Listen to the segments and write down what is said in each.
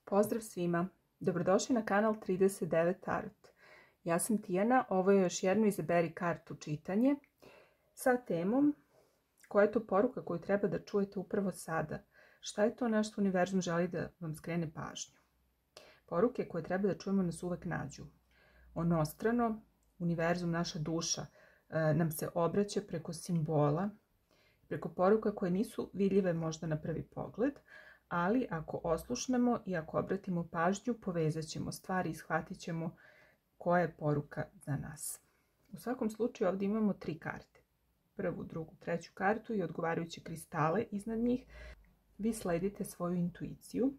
Pozdrav svima! Dobrodošli na kanal 39 Tarot. Ja sam Tijana, ovo je još jedno izaberi kartu čitanje sa temom koja je to poruka koju treba da čujete upravo sada. Šta je to nešto univerzum želi da vam skrene pažnju? Poruke koje treba da čujemo nas uvek nađu. Onostrano, univerzum, naša duša, nam se obraća preko simbola, preko poruka koje nisu vidljive možda na prvi pogled, ali ako oslušnemo i ako obratimo pažnju, povezat ćemo stvari i shvatit ćemo koja je poruka za nas. U svakom slučaju ovdje imamo 3 karte. Prvu, drugu, treću kartu i odgovarajuće kristale iznad njih. Vi sledite svoju intuiciju.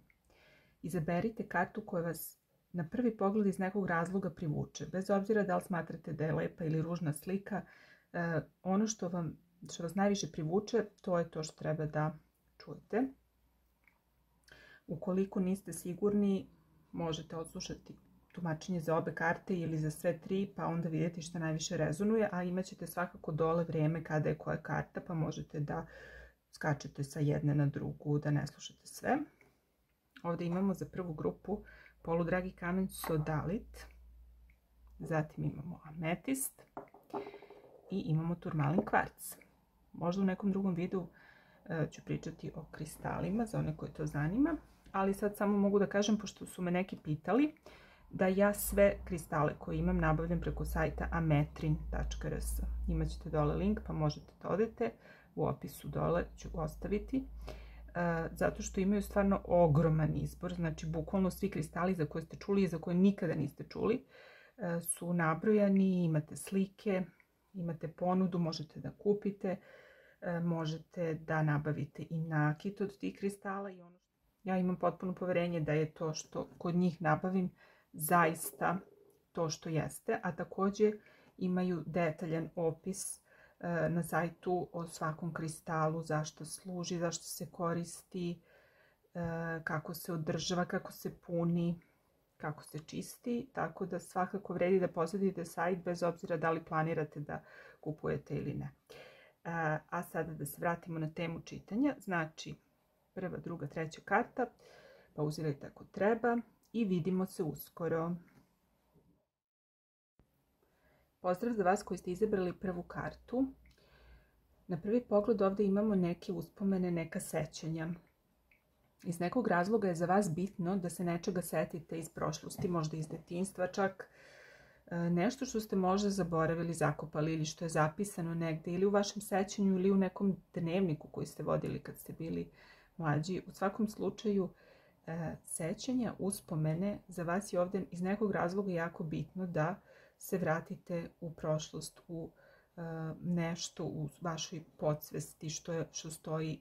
Izaberite kartu koja vas na prvi pogled iz nekog razloga privuče. Bez obzira da li smatrate da je lepa ili ružna slika, ono što vas najviše privuče, to je to što treba da čujete. Ukoliko niste sigurni, možete odslušati tumačenje za obe karte ili za sve 3, pa onda vidjeti što najviše rezonuje, a imat ćete svakako dole vrijeme kada je koja karta, pa možete da skačete sa jedne na drugu, da ne slušate sve. Ovdje imamo za prvu grupu poludragi kamen sodalit, zatim imamo ametist i imamo turmalin kvarc. Možda u nekom drugom videu ću pričati o kristalima za one koje to zanima, ali sad samo mogu da kažem, pošto su me neki pitali, da ja sve kristale koje imam nabavljam preko sajta ametrin.rs. Imaćete dole link pa možete da odete, u opisu dole ću ostaviti, zato što imaju stvarno ogroman izbor, znači bukvalno svi kristali za koje ste čuli i za koje nikada niste čuli su nabrojani, imate slike, imate ponudu, možete da kupite, možete da nabavite i nakit od tih kristala. Ja imam potpuno poverenje da je to što kod njih nabavim zaista to što jeste, a također imaju detaljan opis na sajtu o svakom kristalu, zašto služi, zašto se koristi, kako se održava, kako se puni, kako se čisti, tako da svakako vredi da posjetite sajt bez obzira da li planirate da kupujete ili ne. A sada da se vratimo na temu čitanja, znači prva, druga, treća karta, pauzirajte ako treba i vidimo se uskoro. Pozdrav za vas koji ste izabrali prvu kartu. Na prvi pogled ovdje imamo neke uspomene, neka sećanja. Iz nekog razloga je za vas bitno da se nečega setite iz prošlosti, možda iz detinjstva čak, nešto što ste možda zaboravili, zakopali ili što je zapisano negdje ili u vašem sećanju ili u nekom dnevniku koji ste vodili kad ste bili mlađi. U svakom slučaju sećanja, uspomene, za vas je ovdje iz nekog razloga jako bitno da se vratite u prošlost, u nešto u vašoj podsvesti što stoji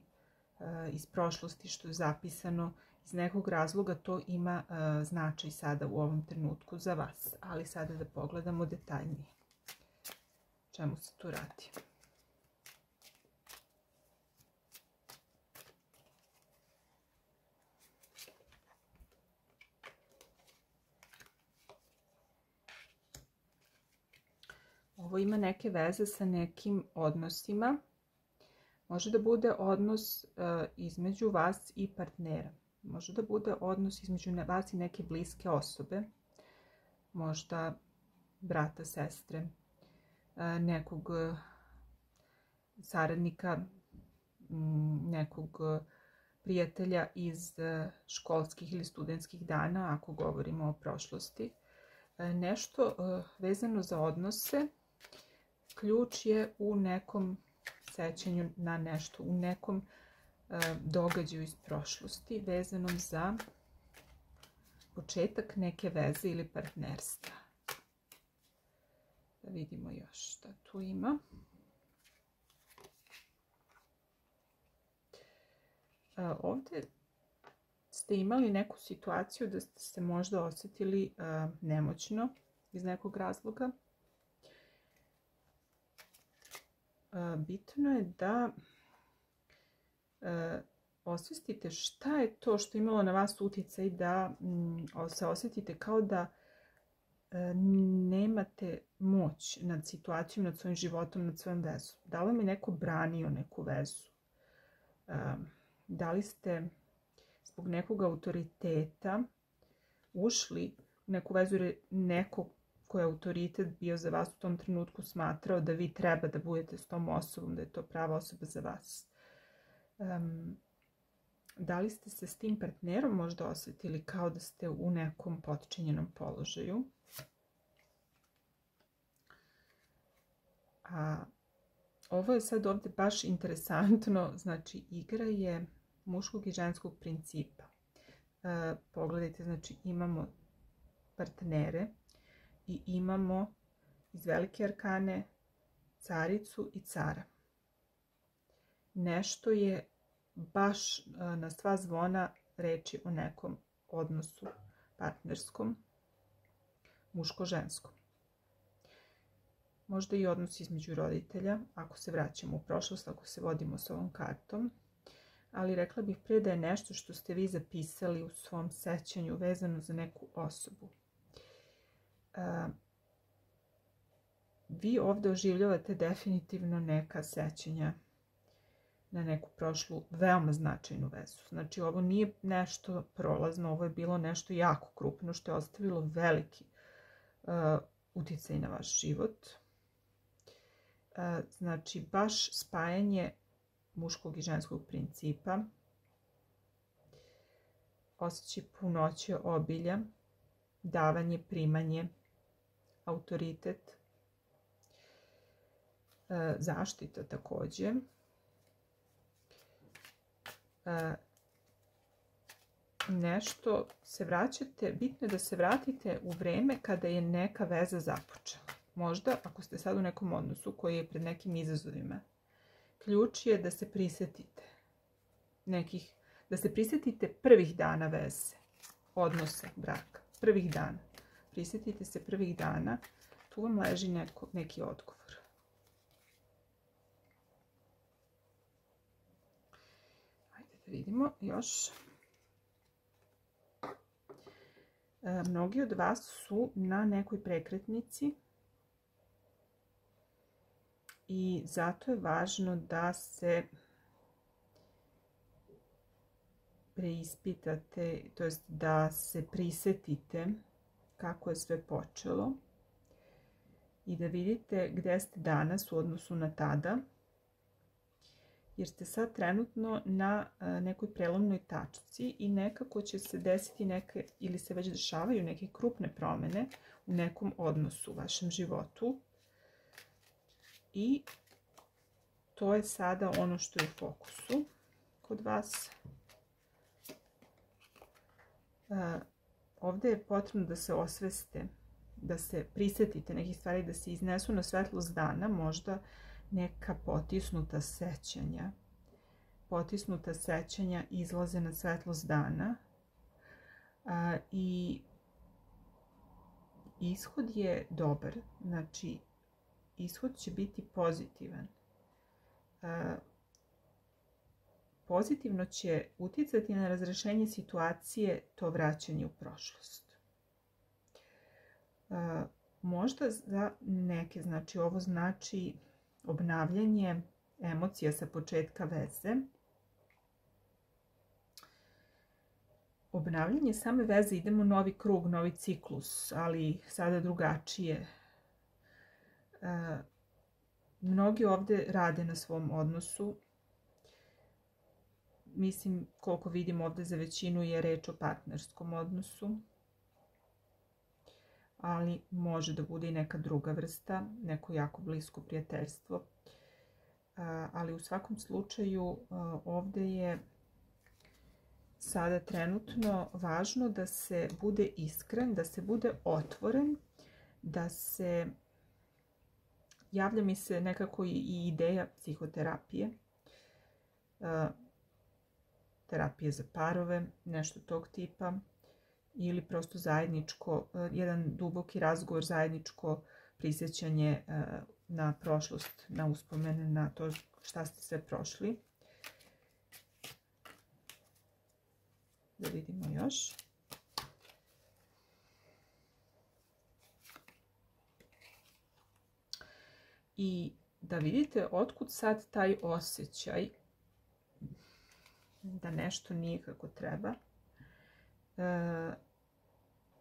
iz prošlosti, što je zapisano. Iz nekog razloga to ima značaj sada u ovom trenutku za vas. Ali sada da pogledamo detaljnije čemu se tu radi. Ovo ima neke veze sa nekim odnosima. Može da bude odnos između vas i partnera. Može da bude odnos između vas i neke bliske osobe. Možda brata, sestre, nekog saradnika, nekog prijatelja iz školskih ili studentskih dana, ako govorimo o prošlosti. Nešto vezano za odnose. Ključ je u nekom sećanju na nešto, u nekom događaju iz prošlosti vezanom za početak neke veze ili partnerstva. Da vidimo još šta tu ima. Ovdje ste imali neku situaciju da ste se možda osjetili nemoćno iz nekog razloga. Bitno je da osvestite šta je to što je imalo na vas utjecaj, da se osjetite kao da nemate moć nad situacijom, nad svojim životom, nad svojom vezom. Da li mi neko branio neku vezu? Da li ste zbog nekog autoriteta ušli u neku vezu jer je neko koji je autoritet bio za vas u tom trenutku smatrao da vi treba da budete s tom osobom, da je to prava osoba za vas. Da li ste se s tim partnerom možda osjetili kao da ste u nekom potčinjenom položaju? A ovo je sad ovdje baš interesantno, znači igra je muškog i ženskog principa. Pogledajte, znači imamo partnere i imamo iz velike arkane caricu i cara. Nešto je baš na sva zvona reči o nekom odnosu partnerskom, muško-ženskom. Možda i odnos između roditelja, ako se vraćamo u prošlost, ako se vodimo s ovom kartom. Ali rekla bih prije da je nešto što ste vi zapisali u svom sećanju vezano za neku osobu. Vi ovdje oživljavate definitivno neka sećanja na neku prošlu veoma značajnu vezu. Znači ovo nije nešto prolazno, ovo je bilo nešto jako krupno što je ostavilo veliki utjecaj na vaš život. Znači baš spajanje muškog i ženskog principa, osjećaj punoće, obilja, davanje, primanje, autoritet, zaštita također. Nešto se vraćate, bitno je da se vratite u vreme kada je neka veza započela. Možda ako ste sad u nekom odnosu koji je pred nekim izazovima, ključ je da se prisjetite da se prisjetite prvih dana veze, odnosa, braka, prvih dana. Prisjetite se prvih dana, tu vam leži neki odgovor. Hajde da vidimo još. Mnogi od vas su na nekoj prekretnici i zato je važno da se preispitate, to jest da se prisjetite kako je sve počelo i da vidite gdje ste danas u odnosu na tada, jer ste sad trenutno na nekoj prelomnoj tačci i nekako će se desiti neke, ili se već dešavaju neke krupne promjene u nekom odnosu u vašem životu. I to je sada ono što je u fokusu kod vas. Ovdje je potrebno da se osveste, da se prisjetite nekih stvari, da se iznesu na svetlost dana, možda neka potisnuta sećanja. Potisnuta sećanja izlaze na svetlost dana i ishod je dobar, znači ishod će biti pozitivan. Pozitivno će utjecati na razrešenje situacije to vraćanje u prošlost. Možda za neke, znači ovo znači obnavljanje emocija sa početka veze. Obnavljanje same veze, idemo novi krug, novi ciklus, ali sada drugačije. Mnogi ovdje rade na svom odnosu. Mislim, koliko vidim ovdje za većinu je reč o partnerskom odnosu. Ali može da bude i neka druga vrsta, neko jako blisko prijateljstvo. Ali u svakom slučaju ovdje je sada trenutno važno da se bude iskren, da se bude otvoren, da se javlja mi se nekako i ideja psihoterapije, terapije za parove, nešto tog tipa, ili prosto zajedničko, jedan duboki razgovor, zajedničko prisjećanje na prošlost, na uspomene, na to šta ste sve prošli. Da vidimo još. I da vidite otkud sad taj osjećaj da nešto nije kako treba.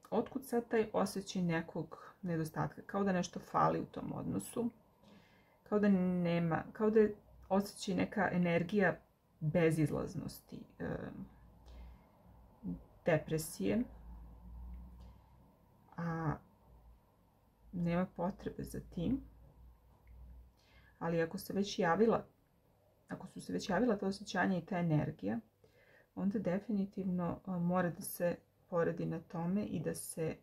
otkud sad taj osjećaj nekog nedostatka, kao da nešto fali u tom odnosu, kao da nema, kao da je osjećaj neka energija bezizlaznosti, depresije, a nema potrebe za tim. Ali ako su se već javila ta osjećanja i ta energija, onda definitivno mora da se poradi na tome i da se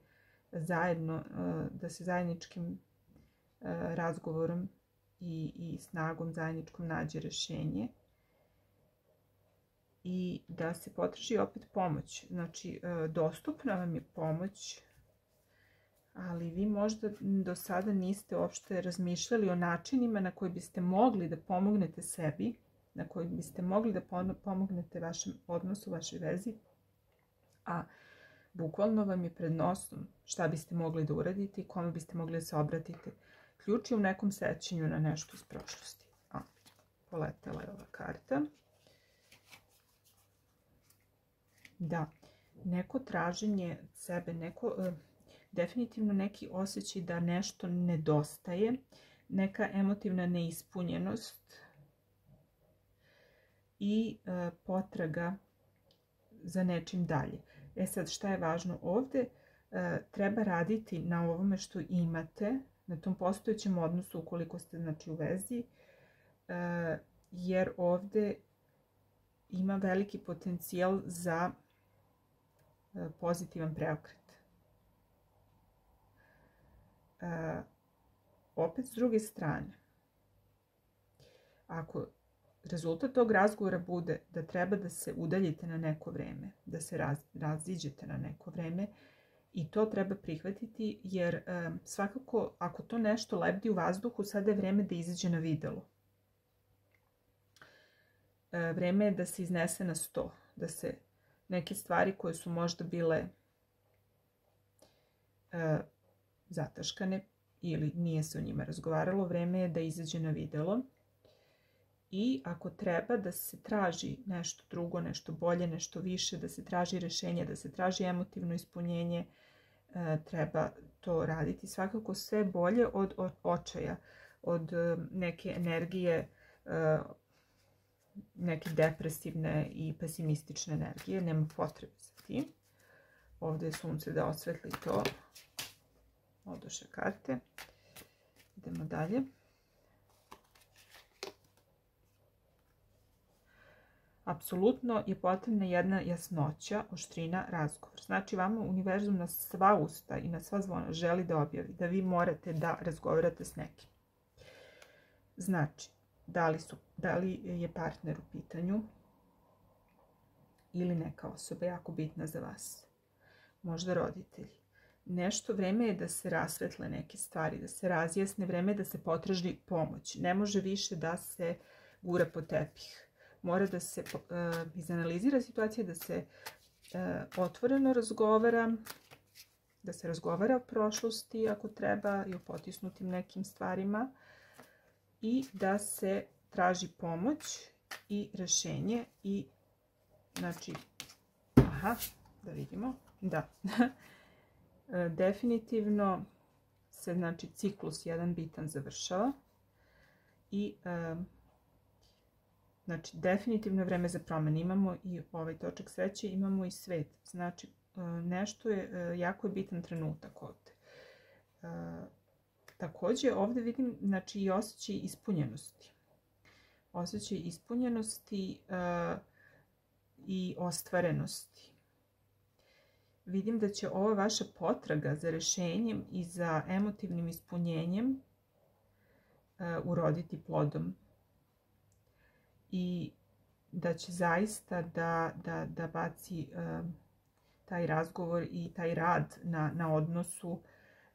zajedničkim razgovorom i snagom zajedničkom nađe rješenje i da se potraži opet pomoć. Znači, dostupna vam je pomoć, ali vi možda do sada niste uopšte razmišljali o načinima na koji biste mogli da pomognete sebi, na koji biste mogli da pomognete vašem odnosu, vašoj vezi, a bukvalno vam je pred nosom šta biste mogli da uradite i kome biste mogli da se obratite. Ključ je u nekom sećanju na nešto iz prošlosti. Poletela je ova karta. Da, neko traženje sebe, definitivno neki osjećaj da nešto nedostaje, neka emotivna neispunjenost i potraga za nečim dalje. Sad, šta je važno ovdje? Treba raditi na ovome što imate, na tom postojećem odnosu ukoliko ste znači u vezi, jer ovdje ima veliki potencijal za pozitivan preokret. Opet s druge strane, ako rezultat tog razgovora bude da treba da se udaljite na neko vreme, da se raziđete na neko vreme, i to treba prihvatiti, jer svakako ako to nešto lebdi u vazduhu, sada je vreme da izađe na videlo. Vreme je da se iznese na sto, da se neke stvari koje su možda bile zataškane ili nije se o njima razgovaralo, vreme je da izađe na videlo. I ako treba da se traži nešto drugo, nešto bolje, nešto više, da se traži rješenje, da se traži emotivno ispunjenje, treba to raditi. Svakako sve bolje od očaja, od neke energije, neke depresivne i pesimistične energije. Nema potrebe za tim. Ovdje je sunce da osvetli to. Odoše karte. Idemo dalje. Apsolutno je potrebna jedna jasnoća, oštrina, razgovor. Znači, vama univerzum na sva usta i na sva zvona želi da objavi da vi morate da razgovarate s nekim. Znači, da li je partner u pitanju ili neka osoba jako bitna za vas. Možda roditelji. Nešto vreme je da se rasvetle neke stvari, da se razjasne, vreme je da se potraži pomoć. Ne može više da se gura po tepih. Mora da se izanalizira situacija, da se otvoreno razgovara, da se razgovara o prošlosti ako treba i o potisnutim nekim stvarima i da se traži pomoć i rješenje i znači, da vidimo, da, definitivno se znači ciklus jedan bitan završava i znači, definitivno je vreme za promjene. Imamo i ovaj točak sreće, imamo i svet. Znači, nešto je, jako je bitan trenutak ovdje. Također, ovdje vidim znači, i osjećaj ispunjenosti. Osjećaj ispunjenosti i ostvarenosti. Vidim da će ova vaša potraga za rješenjem i za emotivnim ispunjenjem uroditi plodom. I da će zaista da baci taj razgovor i taj rad na odnosu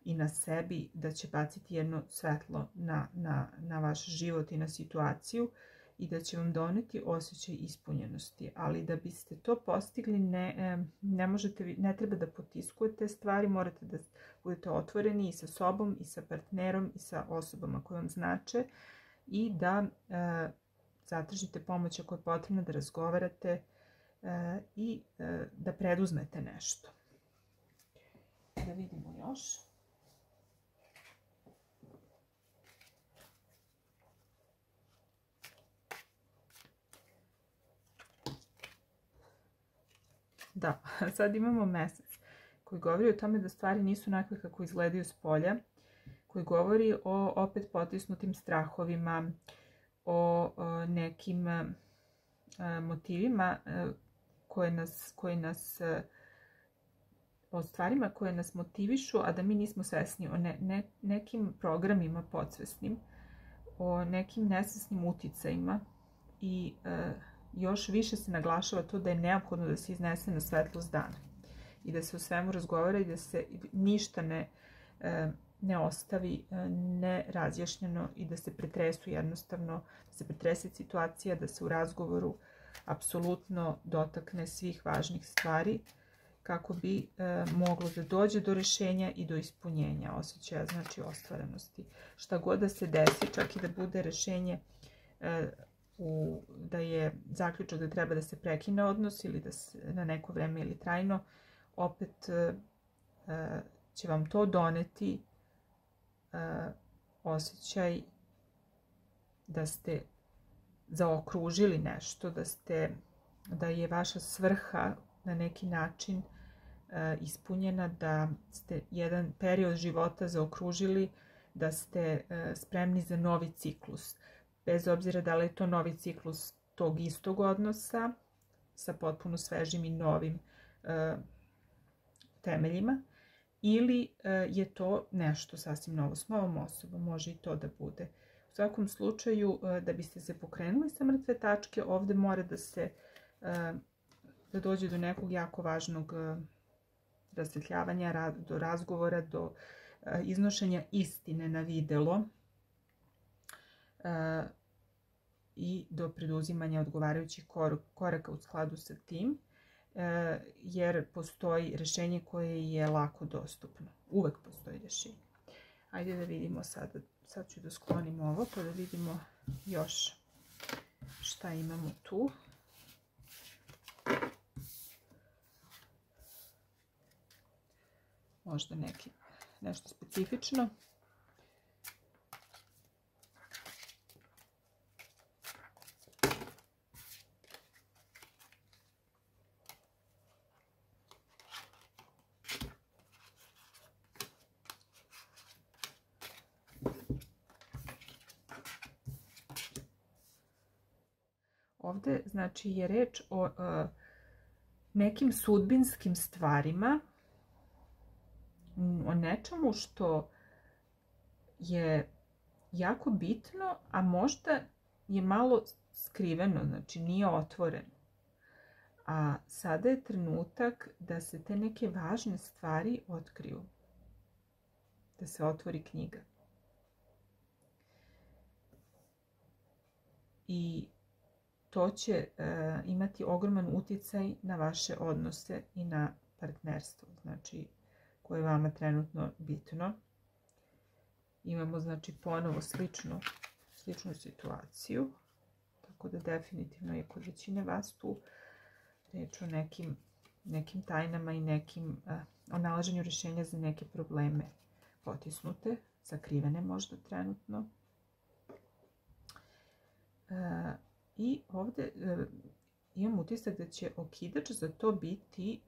i na sebi, da će baciti jedno svetlo na vaš život i na situaciju i da će vam doneti osjećaj ispunjenosti. Ali da biste to postigli, ne treba da potiskujete stvari, morate da budete otvoreni i sa sobom, i sa partnerom, i sa osobama koje vam znače i da zatražite pomoć ako je potrebno, da razgovarate i da preduzmete nešto. da vidimo još. Da, sad imamo mesec koji govori o tome da stvari nisu onakve kako izgledaju s polja, koji govori o opet potisnutim strahovima, o nekim motivima o stvarima koje nas motivišu, a da mi nismo svesni, o nekim programima podsvesnim, o nekim nesvesnim uticajima i još više se naglašava to da je neophodno da se iznese na svetlost dana i da se o svemu razgovara i da se ništa ne ostavi nerazjašnjeno i da se pretresu jednostavno, da se pretrese situacija, da se u razgovoru apsolutno dotakne svih važnih stvari kako bi moglo da dođe do rješenja i do ispunjenja osjećaja, znači ostvarenosti. Šta god da se desi, čak i da bude rješenje da je zaključak da treba da se prekine odnos ili da se na neko vreme ili trajno, opet će vam to doneti osjećaj da ste zaokružili nešto, da je vaša svrha na neki način ispunjena, da ste jedan period života zaokružili, da ste spremni za novi ciklus. Bez obzira da li je to novi ciklus tog istog odnosa sa potpuno svežim i novim temeljima, ili je to nešto sasvim novo s novom osobom, može i to da bude. U svakom slučaju, da biste se pokrenuli sa mrtve tačke, ovdje mora da dođe do nekog jako važnog rasvetljavanja, do razgovora, do iznošenja istine na videlo i do preduzimanja odgovarajućih koraka u skladu sa tim, jer postoji rješenje koje je lako dostupno. Uvek postoji rješenje. Ajde da vidimo sad ću da sklonim ovo pa da vidimo još šta imamo tu. Možda nešto specifično. Ovdje znači je reč o nekim sudbinskim stvarima, o nečemu što je jako bitno, a možda je malo skriveno, znači nije otvoreno. A sada je trenutak da se te neke važne stvari otkriju, da se otvori knjiga. I to će imati ogroman uticaj na vaše odnose i na partnerstvo, znači koje je vama trenutno bitno. Imamo znači ponovo sličnu situaciju, tako da definitivno je kod većine vas tu reč o nekim tajnama i o nalaženju rješenja za neke probleme potisnute, sakrivene možda trenutno. I ovdje imam utisak da će okidač za to biti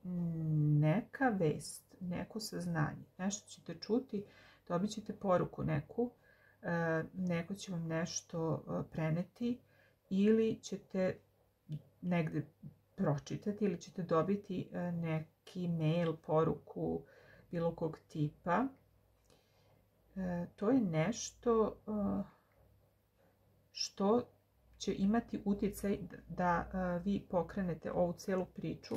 neka vest, neko saznanje. Nešto ćete čuti, dobit ćete poruku neku, neko će vam nešto preneti ili ćete negdje pročitati ili ćete dobiti neki mail, poruku bilo kog tipa. To je nešto što će imati utjecaj da vi pokrenete ovu cijelu priču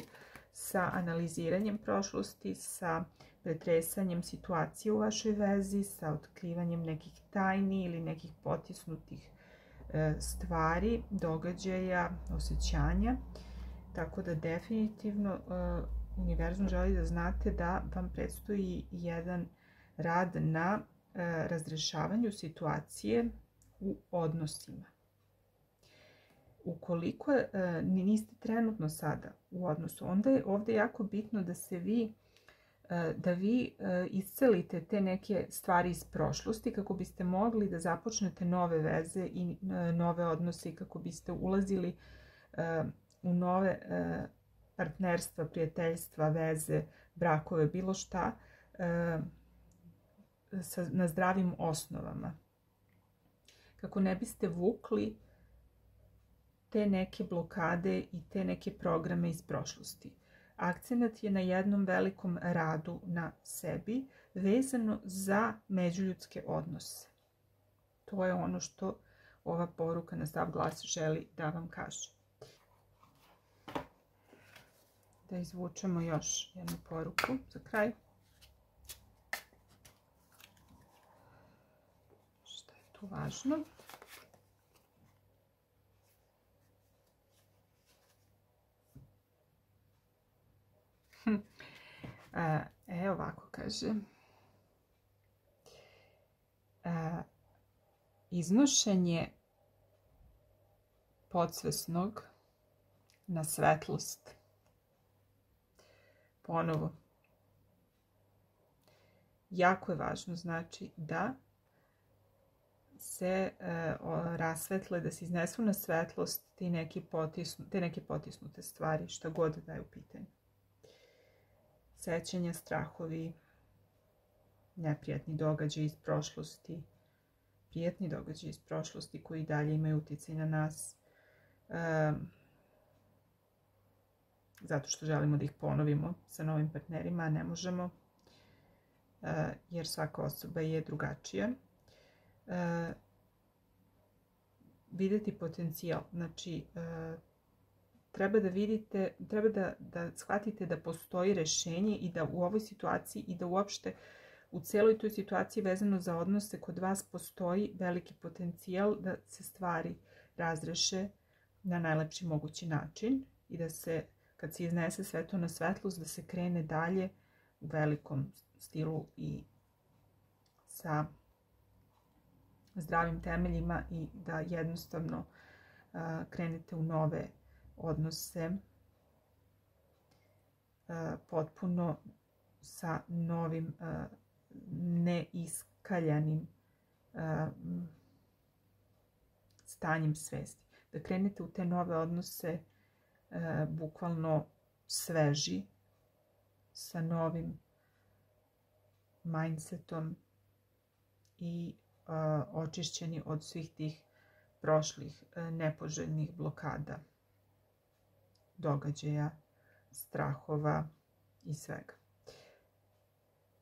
sa analiziranjem prošlosti, sa pretresanjem situacije u vašoj vezi, sa otkrivanjem nekih tajni ili nekih potisnutih stvari, događaja, osjećanja. Tako da definitivno univerzum želi da znate da vam predstoji jedan rad na razrešavanju situacije u odnosima. Ukoliko niste trenutno sada u odnosu, onda je ovdje jako bitno da se vi da vi iscelite te neke stvari iz prošlosti kako biste mogli da započnete nove veze i nove odnose i kako biste ulazili u nove partnerstva, prijateljstva, veze, brakove, bilo šta na zdravim osnovama. Kako ne biste vukli te neke blokade i te neke programe iz prošlosti. Akcenat je na jednom velikom radu na sebi vezano za međuljudske odnose. To je ono što ova poruka na stav glas želi da vam kaže. Da izvučemo još jednu poruku za kraj. Šta je tu važno? Ovako kaže. Iznošenje podsvesnog na svetlost. Ponovo. Jako je važno, znači, da se rasvetle, da se iznesu na svetlost te neke potisnute stvari, šta god da je u pitanju. Sećanja, strahovi, neprijatni događaji iz prošlosti, prijatni događaji iz prošlosti koji dalje imaju utjecaj na nas, zato što želimo da ih ponovimo sa novim partnerima, a ne možemo, jer svaka osoba je drugačija. Vidjeti potencijal, znači treba da vidite, treba da shvatite da postoji rješenje i da u ovoj situaciji i da uopšte u cijeloj toj situaciji vezano za odnose kod vas postoji veliki potencijal da se stvari razreše na najlepši mogući način i da se, kad se iznese sve to na svetlost, da se krene dalje u velikom stilu i sa zdravim temeljima i da jednostavno krenete u nove odnose potpuno sa novim neiskaljanim stanjem svesti. Da krenete u te nove odnose bukvalno sveži, sa novim mindsetom i očišćeni od svih tih prošlih nepoželjnih blokada, događaja, strahova i svega.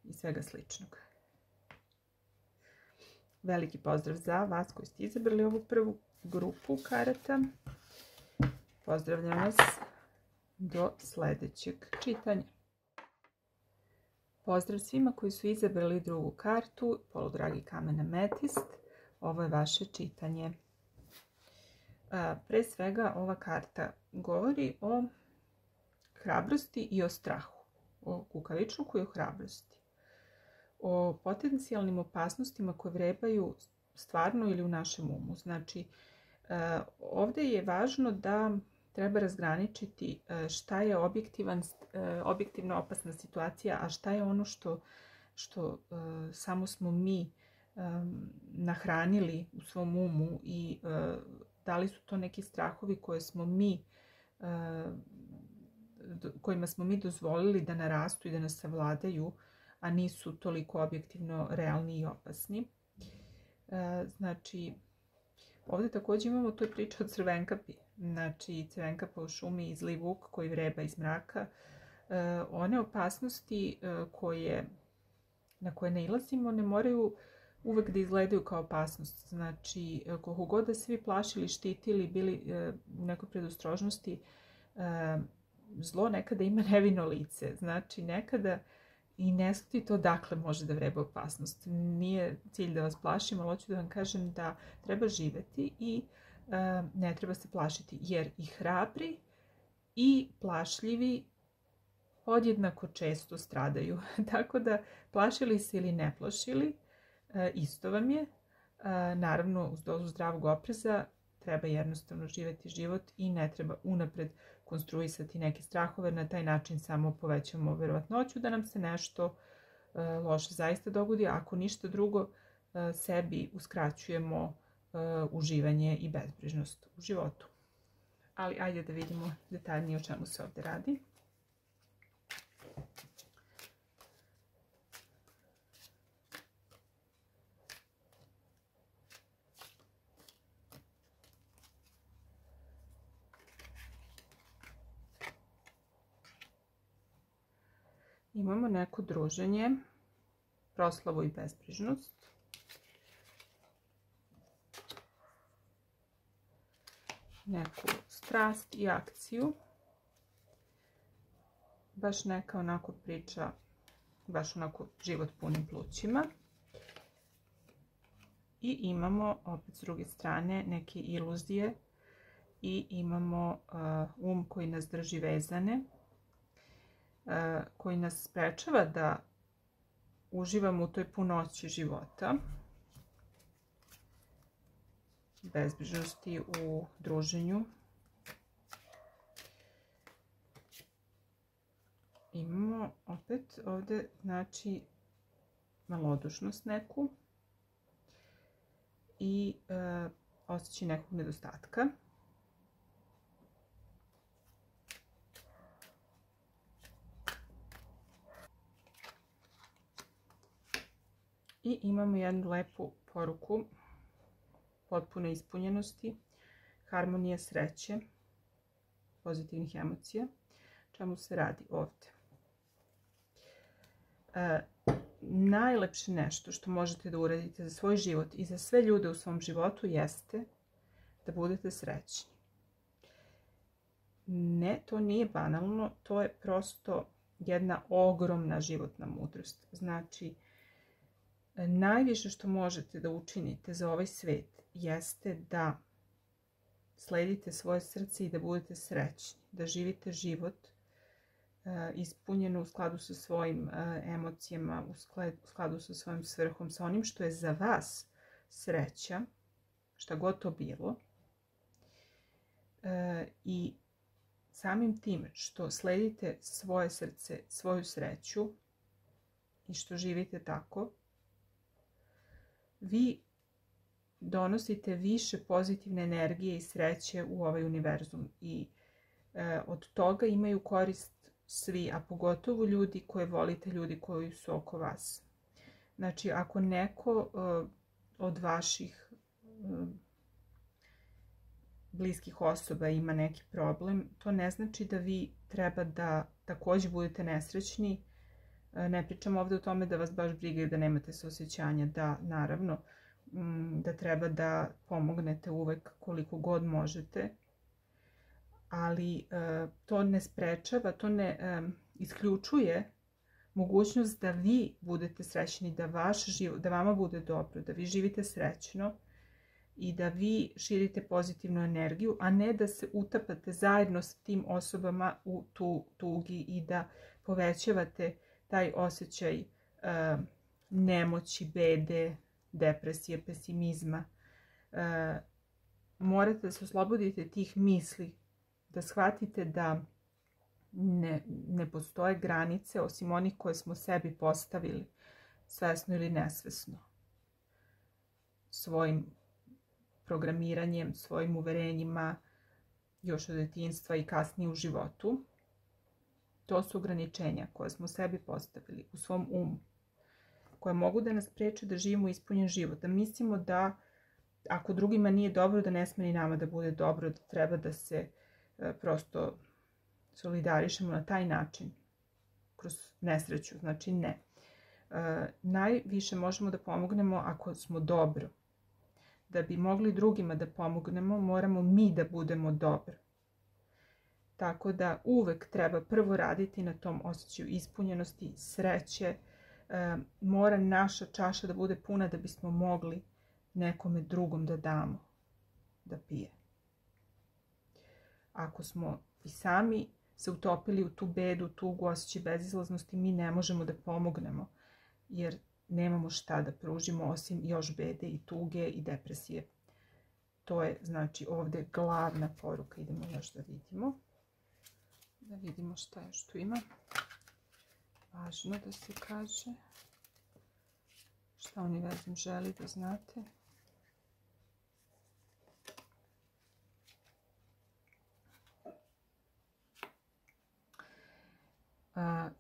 I svega sličnog. Veliki pozdrav za vas koji ste izabrali ovu prvu grupu karata. Pozdravljam vas do sljedećeg čitanja. Pozdrav svima koji su izabrali drugu kartu, poludragi kamen ametist. Ovo je vaše čitanje. Pre svega ova karta govori o hrabrosti i o strahu. O kukavičluku i o hrabrosti. O potencijalnim opasnostima koje vrebaju stvarno ili u našem umu. Znači, ovdje je važno da treba razgraničiti šta je objektivno opasna situacija, a šta je ono što samo smo mi nahranili u svom umu i da li su to neki strahovi kojima smo mi dozvolili da narastu i da nas savladaju, a nisu toliko objektivno realni i opasni. Znači, ovdje također imamo tu priču o crvenkapi. Znači, crvenkapa u šumi i zli vuk koji vreba iz mraka. One opasnosti na koje nailazimo ne moraju uvek da izgledaju kao opasnost. Znači, koliko god da se vi plašili, štitili, bili u nekoj predostrožnosti, zlo nekada ima nevino lice. Znači, nekada i ne shvatite odakle može da vreba opasnost. Nije cilj da vas plašim, ali hoću da vam kažem da treba živjeti i ne treba se plašiti. Jer i hrabri i plašljivi podjednako često stradaju. Tako da plašili se ili ne plašili, isto vam je. Naravno, uz dozu zdravog opreza treba jednostavno živjeti život i ne treba unapred konstruisati neke strahove, na taj način samo povećamo verovatnoću da nam se nešto loše zaista dogodi, a ako ništa drugo, sebi uskraćujemo uživanje i bezbrižnost u životu. Ali ajde da vidimo detaljnije o čemu se ovdje radi. Imamo neko druženje, proslavu i bezbrižnost. Neku strast i akciju. Baš neka onako priča, baš onako život punim plućima. I imamo opet s druge strane neke iluzije i imamo koji nas drži vezane, koji nas sprečava da uživamo u toj punoći života, bezbrižnosti u druženju. Imamo opet ovdje, znači, malodušnost neku i osjećaj nekog nedostatka. I imamo jednu lepu poruku potpune ispunjenosti, harmonije, sreće, pozitivnih emocija. Čemu se radi ovdje? Najlepše nešto što možete da uradite za svoj život i za sve ljude u svom životu jeste da budete srećni. Ne, to nije banalno, to je prosto jedna ogromna životna mudrost. Znači, najviše što možete da učinite za ovaj svet jeste da sledite svoje srce i da budete srećni, da živite život ispunjen u skladu sa svojim emocijama, u skladu sa svojim svrhom, sa onim što je za vas sreća, šta god to bilo. I samim tim što sledite svoje srce, svoju sreću i što živite tako, vi donosite više pozitivne energije i sreće u ovaj univerzum i od toga imaju korist svi, a pogotovo ljudi koje volite, ljudi koji su oko vas. Znači, ako neko od vaših bliskih osoba ima neki problem, to ne znači da vi treba da također budete nesrećni. Ne pričam ovdje o tome da vas baš briga i da nemate suosjećanja, da naravno da treba da pomognete uvek koliko god možete, ali to ne sprečava, to ne isključuje mogućnost da vi budete srećni, da vaš život, da vama bude dobro, da vi živite srećno i da vi širite pozitivnu energiju, a ne da se utapate zajedno s tim osobama u tugi i da povećavate taj osjećaj nemoći, bede, depresije, pesimizma. Morate da se oslobodite tih misli, da shvatite da ne postoje granice osim onih koje smo sebi postavili, svesno ili nesvesno. Svojim programiranjem, svojim uverenjima, još od detinjstva i kasnije u životu. To su ograničenja koje smo sebi postavili u svom umu, koje mogu da nas spreče da živimo ispunjen život, da mislimo da ako drugima nije dobro, da ne sme ni nama da bude dobro, da treba da se prosto solidarišemo na taj način, kroz nesreću. Znači ne. Najviše možemo da pomognemo ako smo dobro. Da bi mogli drugima da pomognemo, moramo mi da budemo dobro. Tako da uvek treba prvo raditi na tom osjećaju ispunjenosti, sreće. Mora naša čaša da bude puna da bismo mogli nekome drugom da damo da pije. Ako smo i sami se utopili u tu bedu, tugu, osjećaj bezizlaznosti, mi ne možemo da pomognemo, jer nemamo šta da pružimo osim još bede i tuge i depresije. To je znači ovdje glavna poruka. Idemo još da vidimo. Da vidimo šta još tu ima. Važno da se kaže. Šta univerzum želi da znate.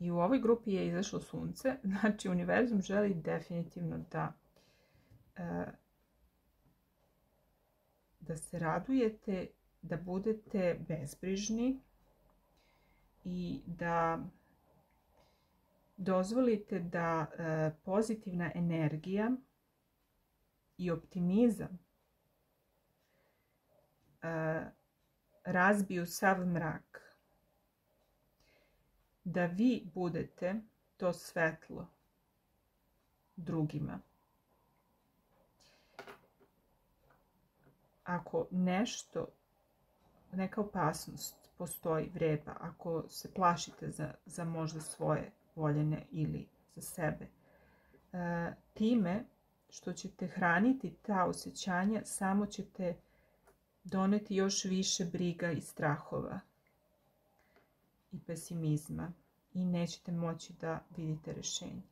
I u ovoj grupi je izašlo sunce. Znači, univerzum želi definitivno da se radujete, da budete bezbrižni i da dozvolite da pozitivna energija i optimizam razbiju sav mrak. Da vi budete to svetlo drugima. Ako neka opasnost postoji, vreba, ako se plašite za možda svoje voljene ili za sebe, time što ćete hraniti ta osjećanja, samo ćete doneti još više briga i strahova i pesimizma i nećete moći da vidite rješenje.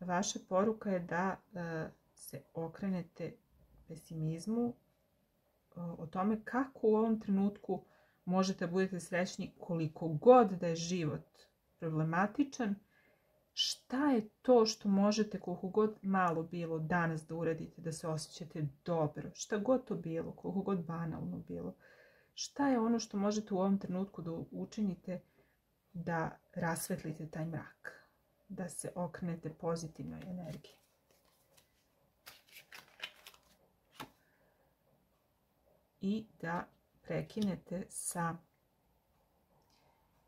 Vaša poruka je da se okrenete pesimizmu, o tome kako u ovom trenutku možete budete srećni koliko god da je život problematičan, šta je to što možete koliko god malo bilo danas da uradite da se osjećate dobro, šta god to bilo, koliko god banalno bilo. Šta je ono što možete u ovom trenutku da učinite da rasvetlite taj mrak, da se okrenete pozitivnoj energiji. I da prekinete sa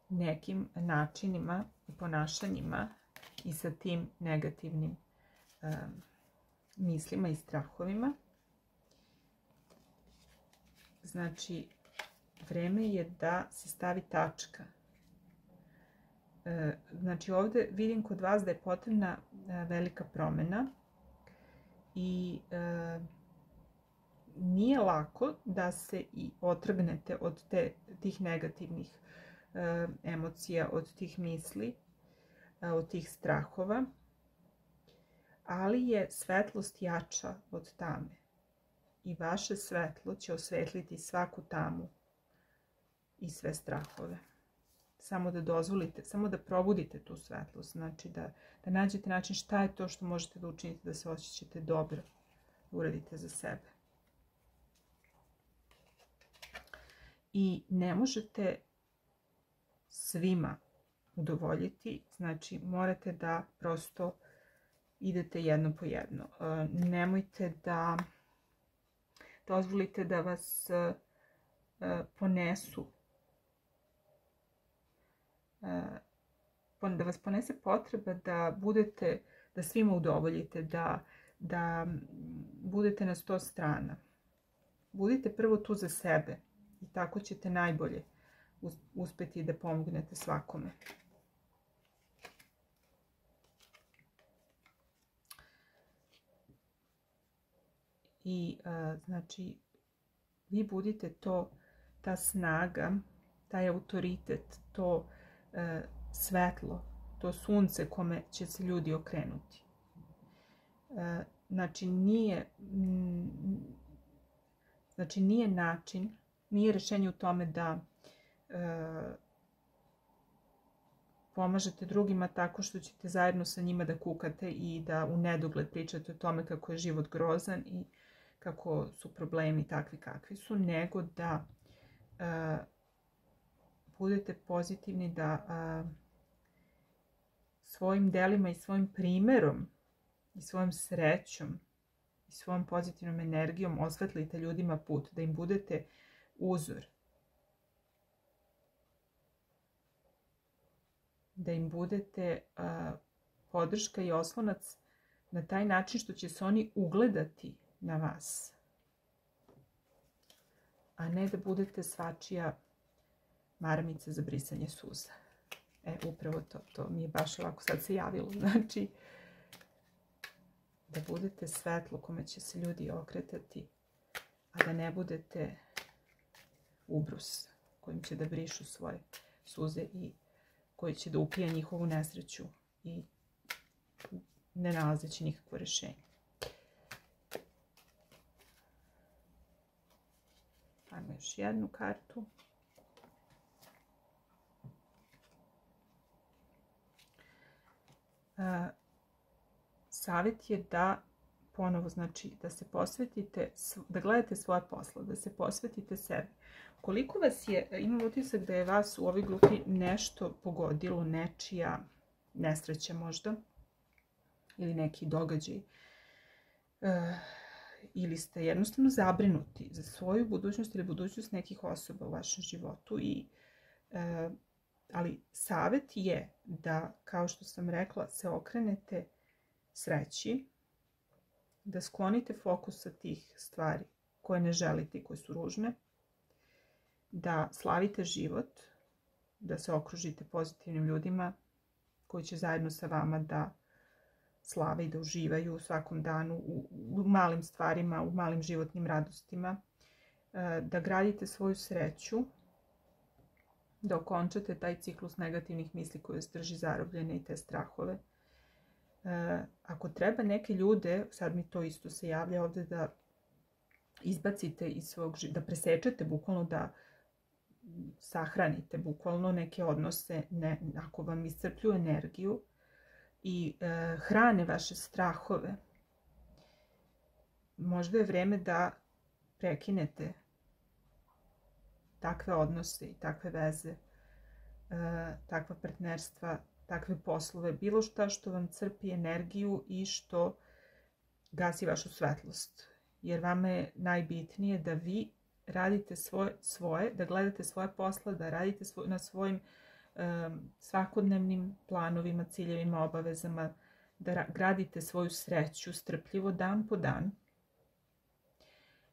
nekim načinima i ponašanjima i sa tim negativnim mislima i strahovima. Znači, vreme je da se stavi tačka. Znači, ovdje vidim kod vas da je potrebna velika promjena i nije lako da se i otrgnete od tih negativnih emocija, od tih misli, od tih strahova, ali je svetlost jača od tame i vaše svetlo će osvetliti svaku tamu i sve strahove. Samo da dozvolite, samo da probudite tu svetlost, znači da nađete način šta je to što možete da učinite da se osjećate dobro, da uradite za sebe. I ne možete svima udovoljiti, znači morate da prosto idete jedno po jedno. Nemojte da dozvolite da vas ponesu, da vas ponese potreba da svima udovoljite, da budete na 100 strana. Budite prvo tu za sebe i tako ćete najbolje uspjeti da pomognete svakome. I znači, vi budite ta snaga, taj autoritet, to svetlo, to sunce kome će se ljudi okrenuti. Znači, nije način, nije rješenje u tome da pomažete drugima tako što ćete zajedno sa njima da kukate i da u nedogled pričate o tome kako je život grozan i kako su problemi takvi kakvi su, nego da budete pozitivni, da svojim delima i svojim primjerom i svojom srećom i svojom pozitivnom energijom osvetlite ljudima put, da im budete uzor. Da im budete podrška i oslonac na taj način što će se oni ugledati na vas. A ne da budete svačija maramica za brisanje suza. Upravo to mi je baš ovako sad se javilo. Znači, da budete svetlo kome će se ljudi okretati, a da ne budete ubrus kojim će da brišu svoje suze i koji će da upije njihovu nesreću i ne nalazeći nikakvo rješenje. Ajmo još jednu kartu. Savjet je da ponovo, znači, da se posvetite, da gledate svoje posle, da se posvetite sebi. Koliko vas je, imam utisak da je vas u ovoj grupi nešto pogodilo, nečija nesreća možda, ili neki događaj, ili ste jednostavno zabrinuti za svoju budućnost ili budućnost nekih osoba u vašem životu. Ali savjet je da, kao što sam rekla, se okrenete sreći, da sklonite fokus sa tih stvari koje ne želite i koje su ružne, da slavite život, da se okružite pozitivnim ljudima koji će zajedno sa vama da slave i da uživaju u svakom danu u malim stvarima, u malim životnim radostima, da gradite svoju sreću, da okončate taj ciklus negativnih misli koje vas drži zarobljene i te strahove. Ako treba neke ljude, sad mi to isto se javlja ovdje, da izbacite iz svog života, da presečete, bukvalno da sahranite bukvalno neke odnose, ako vam iscrpljuju energiju i hrane vaše strahove, možda je vrijeme da prekinete takve odnose i takve veze, takva partnerstva, takve poslove, bilo što vam crpi energiju i što gasi vašu svetlost. Jer vama je najbitnije da vi radite svoje, da gledate svoje posle, da radite na svojim svakodnevnim planovima, ciljevima, obavezama, da gradite svoju sreću strpljivo dan po dan.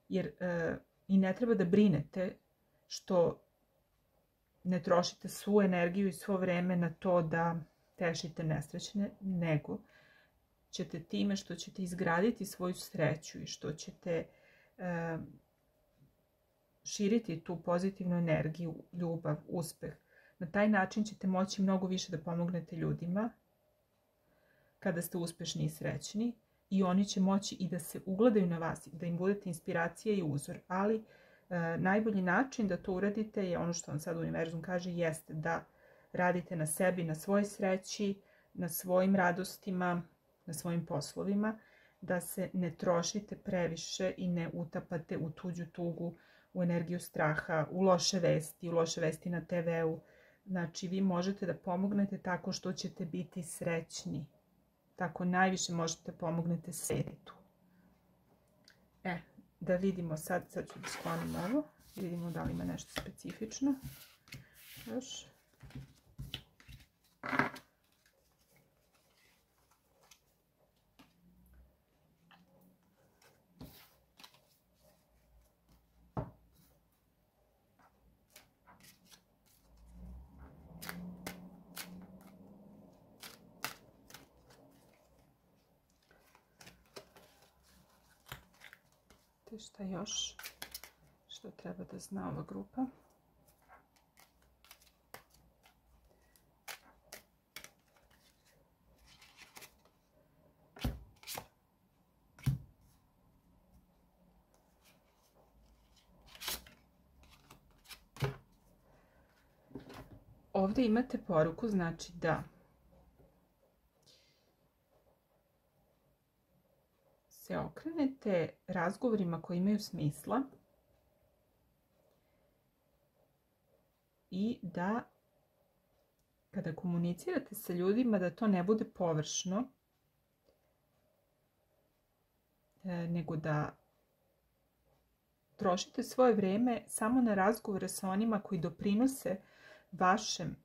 Jer i ne treba da brinete što ne trošite svu energiju i svo vreme na to da tešite nesrećne, nego ćete time što ćete izgraditi svoju sreću i što ćete širiti tu pozitivnu energiju, ljubav, uspeh. Na taj način ćete moći mnogo više da pomognete ljudima kada ste uspešni i srećni i oni će moći i da se ugledaju na vas, da im budete inspiracija i uzor. Ali najbolji način da to uradite je ono što vam sad univerzum kaže, jeste da radite na sebi, na svojoj sreći, na svojim radostima, na svojim poslovima, da se ne trošite previše i ne utapate u tuđu tugu, u energiju straha, u loše vesti na TV-u. Znači, vi možete da pomognete tako što ćete biti srećni. Tako najviše možete pomognete svetu. Da vidimo sad ću da sklonim ovo. Vidimo da li ima nešto specifično. Još. Šta još? Što treba da zna ova grupa? Ovdje imate poruku, znači da se okrenete razgovorima koji imaju smisla i da kada komunicirate sa ljudima da to ne bude površno, nego da trošite svoje vrijeme samo na razgovore sa onima koji doprinose vašem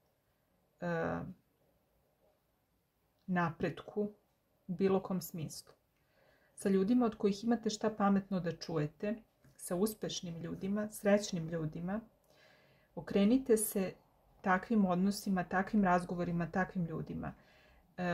napretku u bilo kom smislu. Sa ljudima od kojih imate šta pametno da čujete, sa uspešnim ljudima, srećnim ljudima. Okrenite se takvim odnosima, takvim razgovorima, takvim ljudima.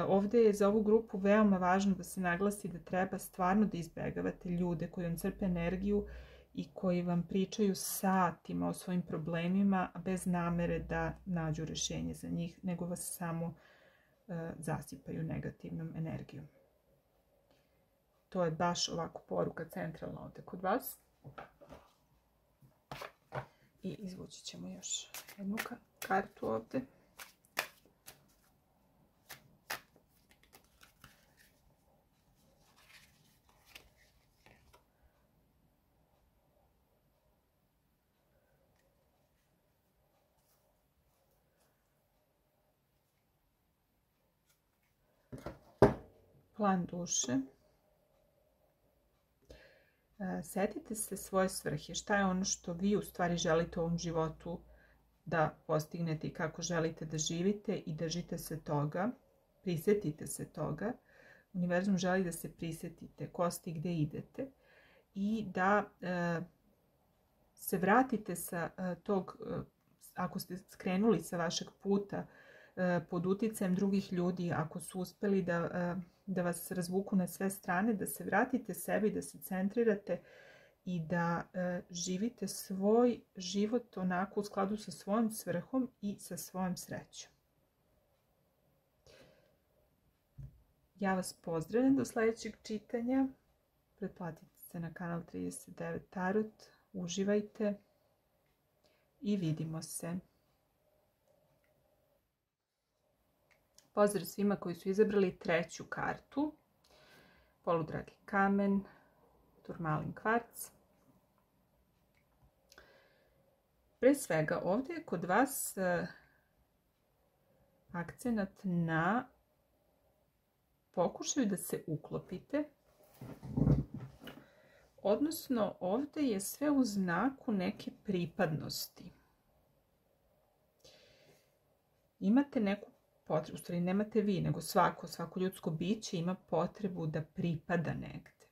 Ovdje je za ovu grupu veoma važno da se naglasi da treba stvarno da izbjegavate ljude koji vam crpe energiju i koji vam pričaju satima o svojim problemima bez namere da nađu rješenje za njih, nego vas samo zasipaju negativnom energijom. To je baš ovako poruka centralna ovdje kod vas. I izvući ćemo još jednu kartu ovdje. Plan duše. Sjetite se svoje svrhe. Šta je ono što vi u stvari želite u ovom životu da postignete i kako želite da živite, i držite se toga. Prisjetite se toga. Univerzum želi da se prisjetite ko ste i gdje idete i da se vratite sa tog, ako ste skrenuli sa vašeg puta pod utjecajem drugih ljudi, ako su uspjeli da vas razvuku na sve strane, da se vratite sebi, da se centrirate i da živite svoj život onako u skladu sa svojom svrhom i sa svojom srećom. Ja vas pozdravljam do sljedećeg čitanja. Pretplatite se na kanal 39 Tarot. Uživajte i vidimo se. Pozdrav svima koji su izabrali treću kartu. Poludragi kamen, turmalin kvarc. Pre svega ovdje je kod vas akcenat na pokušaju da se uklopite. Odnosno ovdje je sve u znaku neke pripadnosti. Imate neku potrebu, u stvari nemate vi, nego svako ljudsko biće ima potrebu da pripada negdje.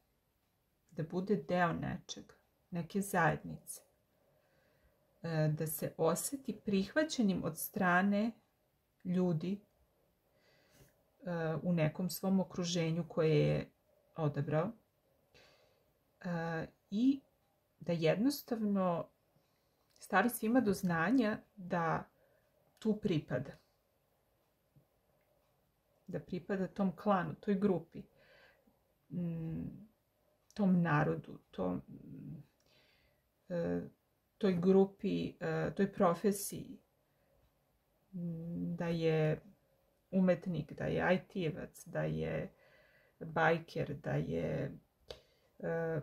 Da bude deo nečega, neke zajednice. Da se osjeti prihvaćenim od strane ljudi u nekom svom okruženju koje je odabrao. I da jednostavno stavi svima do znanja da tu pripada. Da pripada tom klanu, toj grupi, tom narodu, toj grupi, toj profesiji. Da je umetnik, da je IT-evac, da je bajker, da je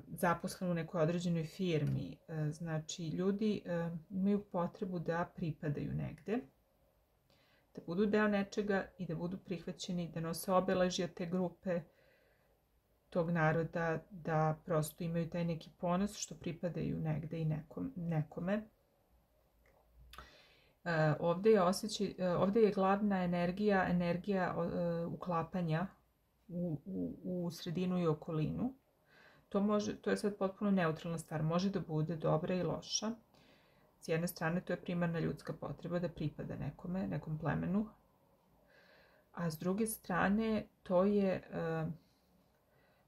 zaposlen u nekoj određenoj firmi. Znači, ljudi imaju potrebu da pripadaju negde, da budu deo nečega i da budu prihvaćeni, da nose obeležja te grupe, tog naroda, da prosto imaju taj neki ponos što pripadaju negde i nekome. Ovdje je glavna energija uklapanja u sredinu i okolinu. To je sad potpuno neutralna stvar. Može da bude dobra i loša. S jedne strane to je primarna ljudska potreba da pripada nekome, nekom plemenu. A s druge strane to je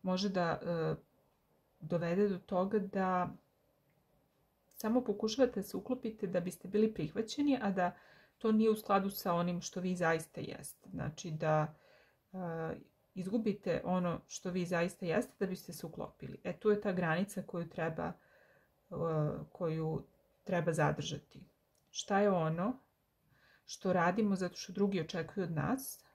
može da dovede do toga da samo pokušavate da se uklopite da biste bili prihvaćeni, a da to nije u skladu sa onim što vi zaista jeste. Znači da izgubite ono što vi zaista jeste da biste se uklopili. Tu je ta granica koju treba zadržati. Šta je ono što radimo zato što drugi očekuju od nas,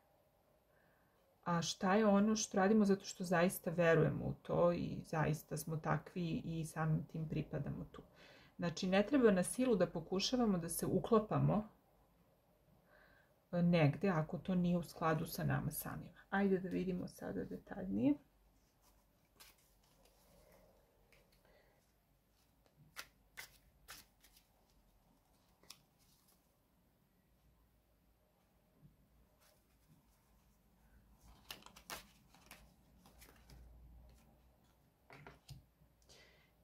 a šta je ono što radimo zato što zaista verujemo u to i zaista smo takvi i samim tim pripadamo tu. Znači, ne treba na silu da pokušavamo da se uklapamo negde ako to nije u skladu sa nama samima. Ajde da vidimo sada detaljnije.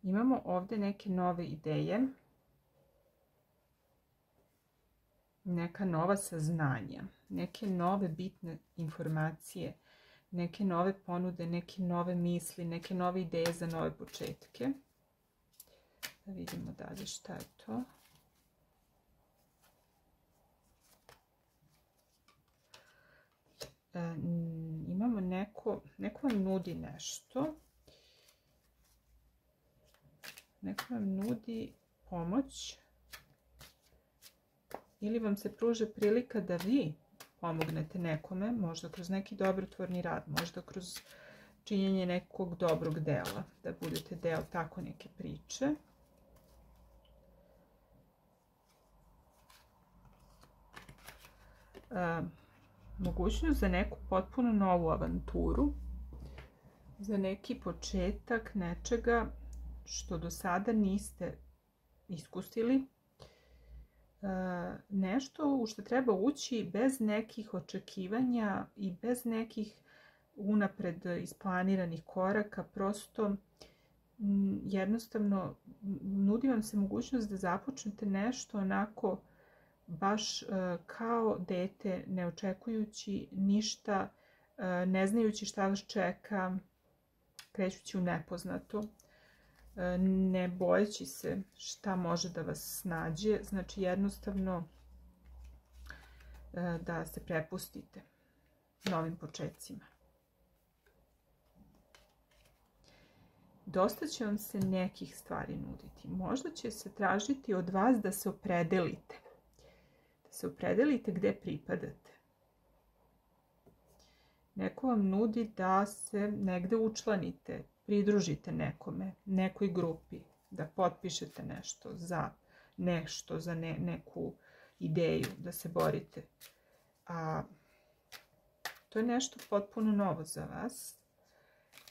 Imamo ovdje neke nove ideje, neka nova saznanja, neke nove bitne informacije, neke nove ponude, neke nove misli, neke nove ideje za nove početke. Da vidimo dalje šta je to. Imamo neko vam nudi nešto. Neko vam nudi pomoć. Ili vam se pruža prilika da vi pomognete nekome, možda kroz neki dobrotvorni rad, možda kroz činjenje nekog dobrog dela, da budete deo tako neke priče. Mogućnost za neku potpuno novu avanturu, za neki početak nečega što do sada niste iskusili, nešto u što treba ući bez nekih očekivanja i bez nekih unapred isplaniranih koraka, prosto jednostavno nudi vam se mogućnost da započnete nešto onako baš kao dete, ne očekujući ništa, ne znajući šta vas čeka, krećući u nepoznato, ne bojeći se šta može da vas snađe, znači jednostavno da se prepustite novim početcima. Dosta će vam se nekih stvari nuditi. Možda će se tražiti od vas da se opredelite. Da se opredelite gde pripadate. Neko vam nudi da se negde učlanite, pridružite nekome, nekoj grupi, da potpišete nešto za neku ideju, da se borite. A to je nešto potpuno novo za vas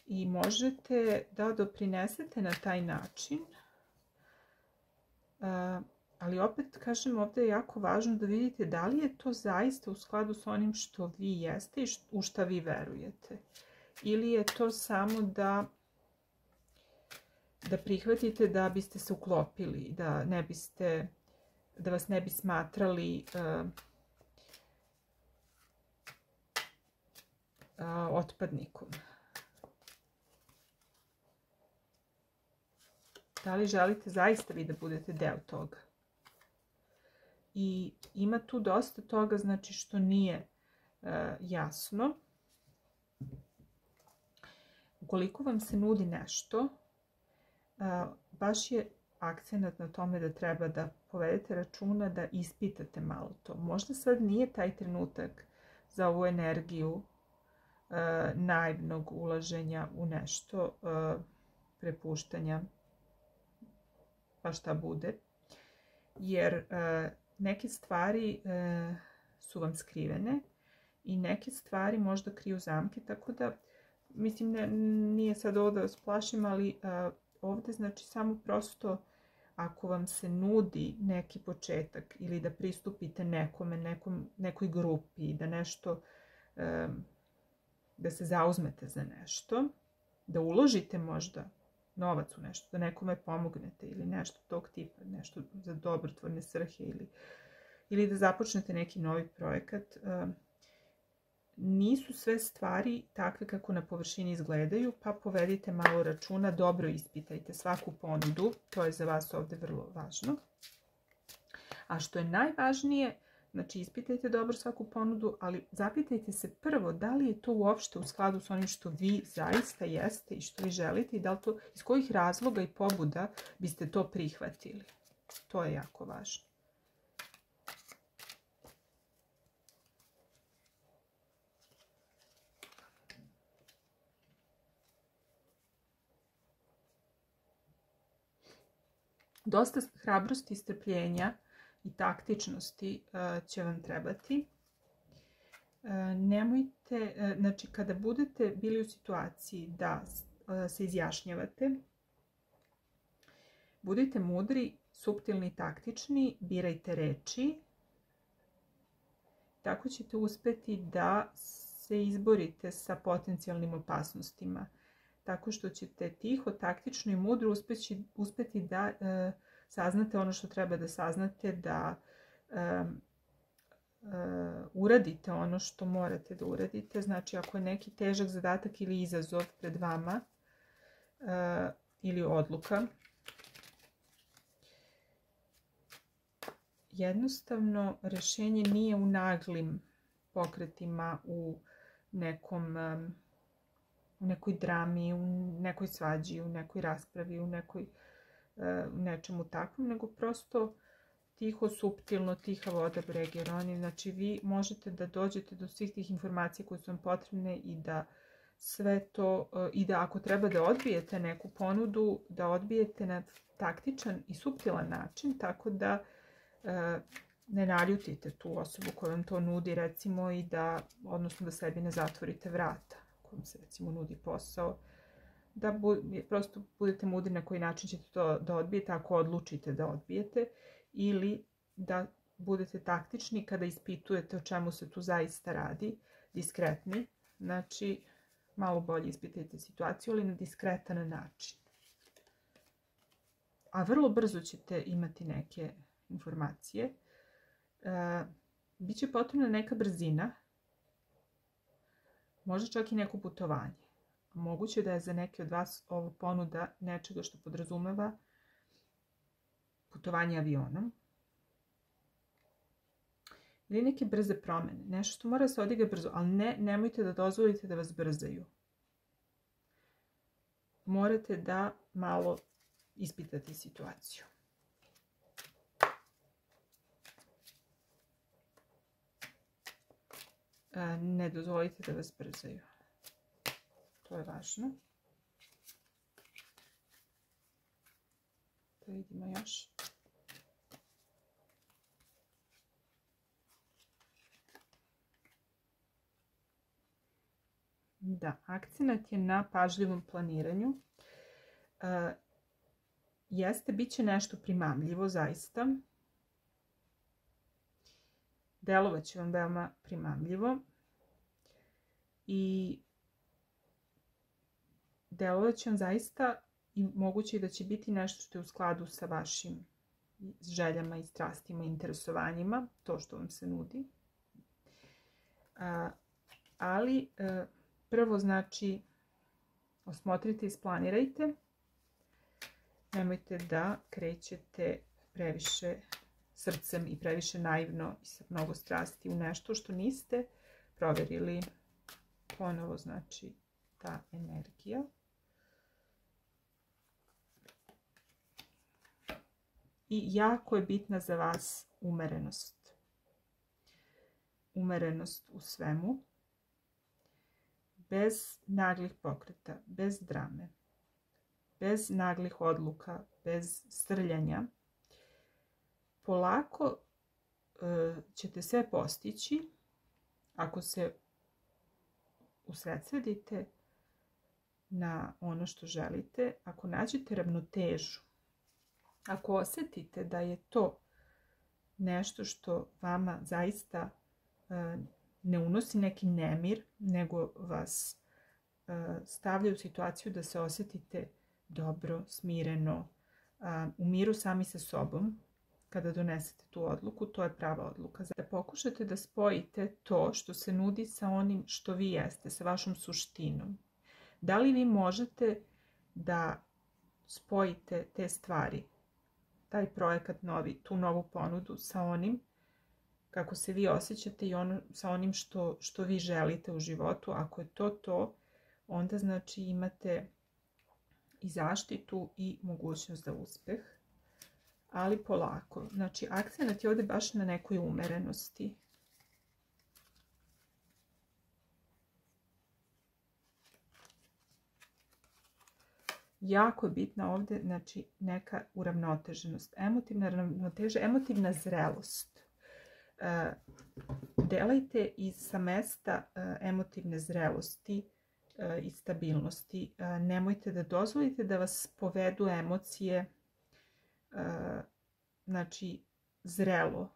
i možete da doprinesete na taj način. Ali opet, kažem, ovdje je jako važno da vidite da li je to zaista u skladu s onim što vi jeste i u šta vi verujete. Ili je to samo da prihvatite da biste se uklopili, da vas ne bi smatrali otpadnikom. Da li želite zaista vi da budete deo toga? I ima tu dosta toga, znači, što nije jasno. Ukoliko vam se nudi nešto, baš je akcenat na tome da treba da povedete računa, da ispitate malo to. Možda sad nije taj trenutak za ovu energiju naivnog ulaženja u nešto, prepuštanja, pa šta bude. Jer neke stvari su vam skrivene i neke stvari možda kriju zamke, tako da, mislim, nije sad ovo da vas plašim, ali ovdje znači samo prosto ako vam se nudi neki početak ili da pristupite nekome, nekoj grupi, da nešto, da se zauzmete za nešto, da uložite možda novac u nešto, da nekome pomognete ili nešto tog tipa, nešto za dobrotvorne svrhe ili da započnete neki novi projekat, nisu sve stvari takve kako na površini izgledaju, pa povedite malo računa, dobro ispitajte svaku ponudu, to je za vas ovdje vrlo važno. A što je najvažnije, znači ispitajte dobro svaku ponudu, ali zapitajte se prvo da li je to uopšte u skladu s onim što vi zaista jeste i što vi želite i da li to, iz kojih razloga i pobuda biste to prihvatili. To je jako važno. Dosta hrabrosti, strpljenja i taktičnosti će vam trebati. Nemojte, znači kada budete bili u situaciji da se izjašnjavate, budite mudri, suptilni i taktični, birajte reči. Tako ćete uspjeti da se izborite sa potencijalnim opasnostima. Tako što ćete tiho, taktično i mudro uspjeti da saznate ono što treba da saznate, da uradite ono što morate da uradite. Znači, ako je neki težak zadatak ili izazov pred vama ili odluka, jednostavno rješenje nije u naglim pokretima, u nekoj drami, u nekoj svađi, u nekoj raspravi, u nečemu takvom, nego prosto tiho, suptilno, tiha voda brege roni. Znači vi možete da dođete do svih tih informacija koje su vam potrebne i da sve to, i da ako treba da odbijete neku ponudu, da odbijete na taktičan i suptilan način, tako da ne naljutite tu osobu koja vam to nudi, recimo, odnosno da sebi ne zatvorite vrata kojom se recimo nudi posao, da prosto budete mudri na koji način ćete to da odbijete ako odlučite da odbijete, ili da budete taktični kada ispitujete o čemu se tu zaista radi, diskretni, znači malo bolje ispitajte situaciju, ali na diskretan način. A vrlo brzo ćete imati neke informacije. Biće potrebna neka brzina, možda čak i neko putovanje. Moguće da je za neke od vas ovo ponuda nečega što podrazumeva putovanje avionom. Ili neke brze promjene. Nešto što mora da se odigra brzo, ali nemojte da dozvolite da vas brzaju. Morate da malo ispitate situaciju. Ne dozvolite da vas brzaju. To je važno. Da vidimo još. Da, akcenat je na pažljivom planiranju. Bit će nešto primamljivo, zaista. Delovat će vam veoma primamljivo. I delovat će vam zaista i moguće da će biti nešto što je u skladu sa vašim željama i strastima i interesovanjima, to što vam se nudi. Ali prvo znači osmotrite i isplanirajte. Nemojte da krećete previše srcem i previše naivno i sa mnogo strasti u nešto što niste provjerili. Ponovo znači ta energija. I jako je bitna za vas umerenost. Umerenost u svemu. Bez naglih pokreta, bez drame, bez naglih odluka, bez srljanja. Polako ćete sve postići ako se usredsredite na ono što želite, ako nađete ravnotežu, ako osjetite da je to nešto što vama zaista ne unosi neki nemir, nego vas stavlja u situaciju da se osjetite dobro, smireno, u miru sami sa sobom, kada donesete tu odluku, to je prava odluka. Da pokušate da spojite to što se nudi sa onim što vi jeste, sa vašom suštinom. Da li vi možete da spojite te stvari, taj projekat novi, tu novu ponudu sa onim kako se vi osjećate i sa onim što vi želite u životu? Ako je to, onda znači imate i zaštitu i mogućnost za uspeh. Ali polako. Znači, akcenat je ovdje baš na nekoj umerenosti. Jako je bitna ovdje, znači, neka uravnoteženost. Emotivna ravnoteža, emotivna zrelost. Delajte sa mesta emotivne zrelosti i stabilnosti. Nemojte da dozvolite da vas povedu emocije. Znači, zrelo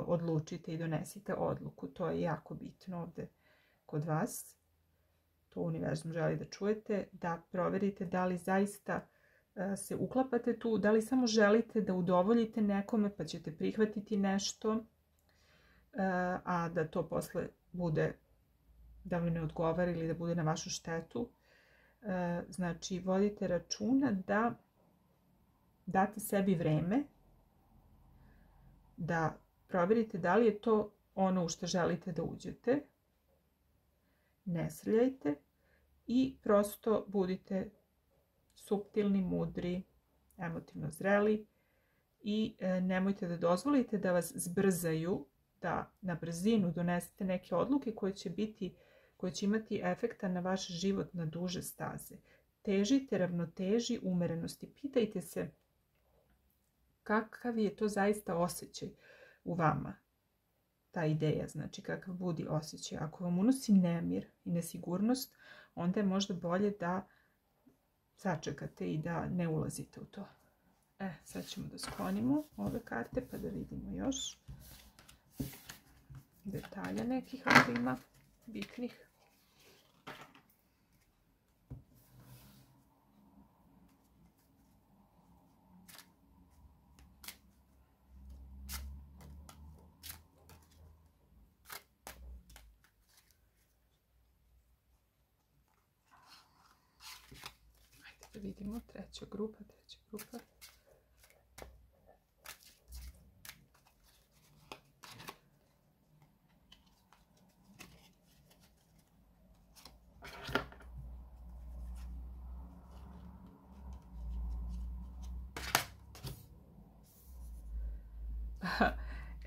odlučite i donesite odluku. To je jako bitno ovdje kod vas. To univerzum želi da čujete, da proverite da li zaista se uklapate tu, da li samo želite da udovoljite nekome pa ćete prihvatiti nešto, a da to posle bude da vam ne odgovara ili da bude na vašu štetu. Znači, vodite računa da date sebi vreme da provjerite da li je to ono u što želite da uđete. Ne srljajte i prosto budite suptilni, mudri, emotivno zreli i nemojte da dozvolite da vas zbrzaju, da na brzinu donesete neke odluke koje će imati efekta na vaš život na duže staze. Težite ravnoteži, umerenosti. Pitajte se kakav je to zaista osjećaj u vama, ta ideja, znači kakav budi osjećaj. Ako vam unosi nemir i nesigurnost, onda je možda bolje da sačekate i da ne ulazite u to. Sad ćemo da sklonimo ove karte pa da vidimo još detalja nekih ako ima bitnih. Ajde da vidimo treća grupa.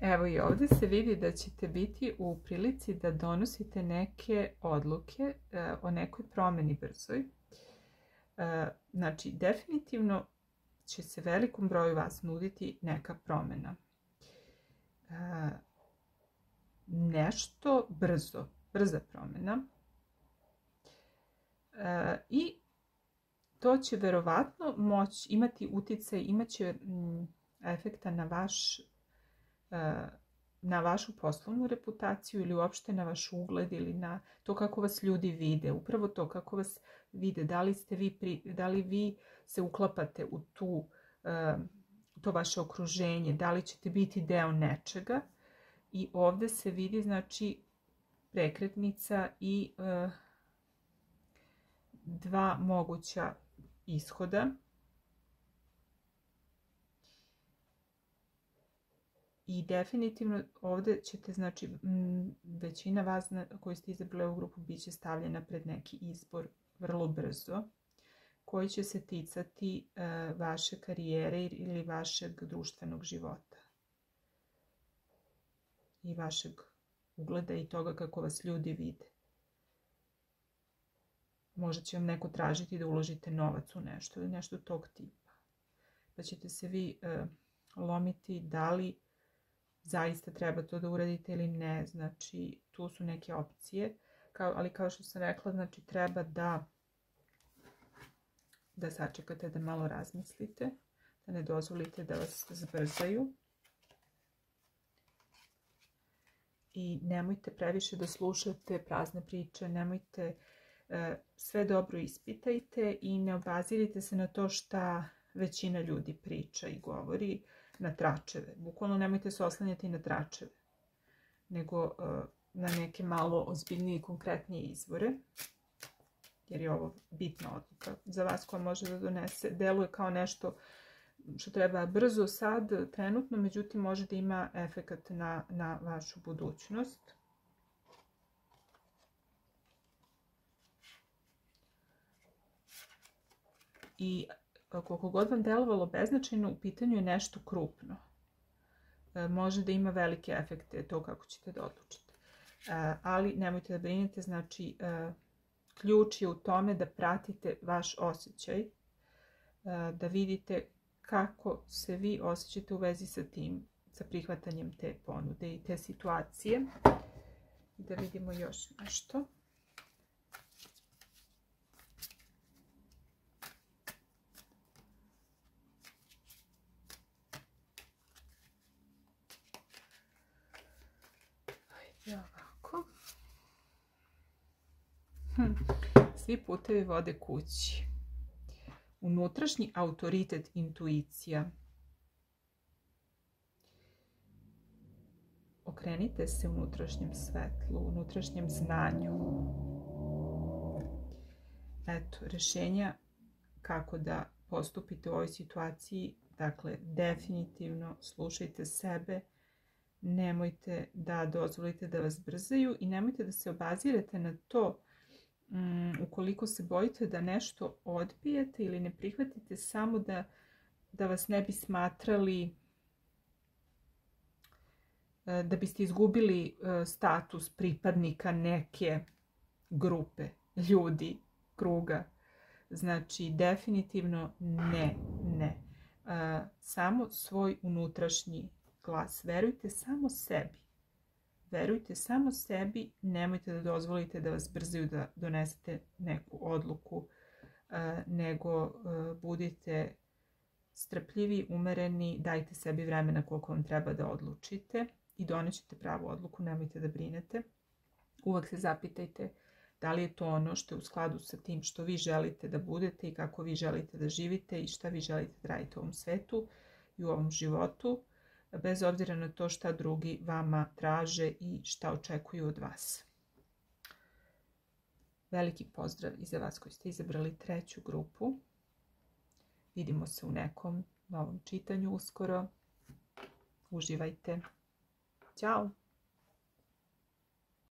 Evo i ovdje se vidi da ćete biti u prilici da donosite neke odluke o nekoj promjeni brzoj. Znači, definitivno će se velikom broju vas nuditi neka promjena. Nešto brza promjena. I to će verovatno moći imati utjecaj, imat će efekta na vašu poslovnu reputaciju ili uopšte na vaš ugled ili na to kako vas ljudi vide. Upravo to kako vas vide, da li vi se uklapate u to vaše okruženje, da li ćete biti deo nečega. I ovdje se vidi znači prekretnica i dva moguća ishoda. I definitivno ovdje ćete, znači, većina vas koji ste izabrali ovu grupu bit će stavljena pred neki izbor vrlo brzo, koji će se ticati vaše karijere ili vašeg društvenog života. I vašeg ugleda i toga kako vas ljudi vide. Možda će vam neko tražiti da uložite novac u nešto ili nešto tog tipa. Pa ćete se vi lomiti da li zaista treba to da uradite ili ne. Znači, tu su neke opcije. Ali kao što sam rekla, znači treba da sačekate, da malo razmislite, da ne dozvolite da vas zbrzaju. I nemojte previše da slušate prazne priče, nemojte, sve dobro ispitajte i ne obazirite se na to šta većina ljudi priča i govori, na tračeve. Bukvalno nemojte se oslanjati na tračeve, nego na neke malo ozbiljnije i konkretnije izvore, jer je ovo bitna odluka za vas koja može da donese. Deluje kao nešto što treba brzo sad, trenutno, međutim može da ima efekat na vašu budućnost. I koliko god vam delovalo beznačajno, u pitanju je nešto krupno. Može da ima velike efekte to kako ćete da odlučite. Ali nemojte da brinete, znači ključ je u tome da pratite vaš osjećaj, da vidite kako se vi osjećate u vezi sa tim, sa prihvatanjem te ponude i te situacije. Da vidimo još nešto. Ovako. Svi putevi vode kući. Unutrašnji autoritet, intuicija. Okrenite se unutrašnjem svetlu, unutrašnjem znanju. Eto, rješenja kako da postupite u ovoj situaciji. Dakle, definitivno slušajte sebe, nemojte da dozvolite da vas brzaju i nemojte da se obazirate na to ukoliko se bojite da nešto odbijete ili ne prihvatite samo da vas ne bi smatrali, da biste izgubili status pripadnika neke grupe ljudi, kruga. Znači, definitivno ne. Samo svoj unutrašnji glas. Verujte samo sebi. Verujte samo sebi, nemojte da dozvolite da vas brzaju da donesete neku odluku, nego budite strpljivi, umereni, dajte sebi vremena koliko vam treba da odlučite i donećete pravu odluku, nemojte da brinete. Uvek se zapitajte da li je to ono što je u skladu sa tim što vi želite da budete i kako vi želite da živite i šta vi želite da radite u ovom svetu i u ovom životu, bez obzira na to šta drugi vama traže i šta očekuju od vas. Veliki pozdrav i za vas koji ste izabrali 3. grupu. Vidimo se u nekom novom čitanju uskoro. Uživajte. Ćao!